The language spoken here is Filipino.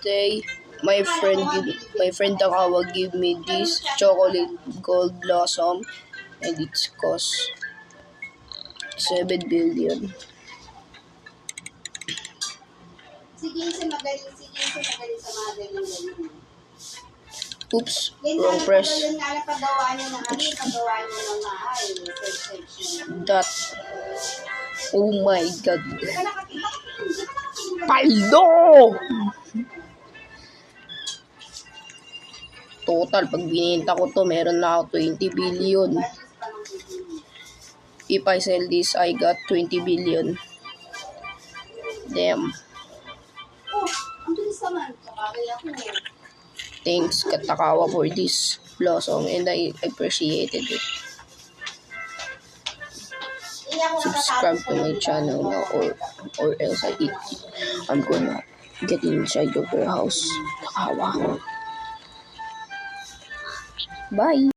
birthday, my friend Takawa gave me this chocolate gold blossom, and it's cost 7 billion. Sige, magaling sa mga ganyan. Oops, wrong press. That. Oh my God. Paldo! Total, pag bininta ko to, meron na ako 20 billion. If I sell this, I got 20 billion. Damn. Thanks, Katakawa, for this blossom, and I appreciated it. Subscribe to my channel now, or else I'm gonna get inside of your house. Takawa. Bye.